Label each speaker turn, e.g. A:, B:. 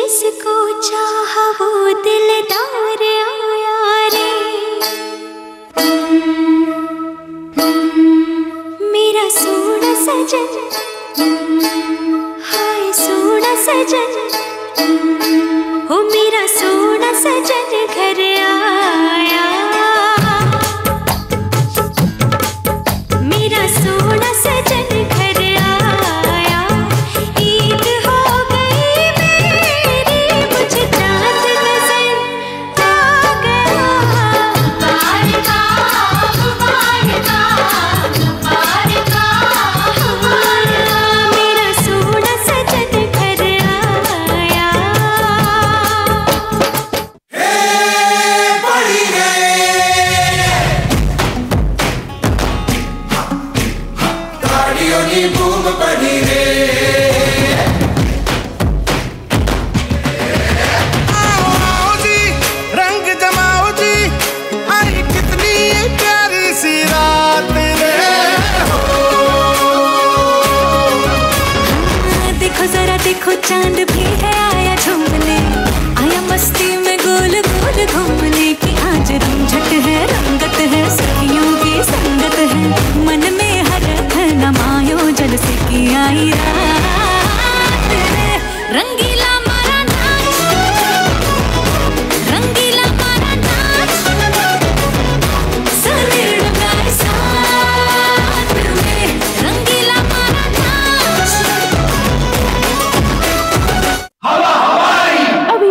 A: जिसको चाहा वो दिलदार आया रे। मेरा सोना सजन, हाय सोना सजन, हो मेरा सोना सजन घर आया। मेरा सोना सजन घर आया। ईद हो गई मेरी, मुझे चांद नजर आ गया। मुबारका मुबारका मुबारका मुबारका, मेरा सोना सजन घर आया।
B: बूम पड़ी रे, आओ जी रंग जमाओ जी, अरे कितनी प्यारी सी रात रे।
A: देखो जरा देखो चांद भी है आया झूमने, आया मस्ती में गोल गोल घूमने की। आज रंझट है रंगत है सखियों की संगत है, मन में हरख न मायो जल से की आई रात रे। रंगीला मारा नाच, रंगीला मारा नाच, सनेड़ गाए साथ में, रंगीला मारा नाच। अभी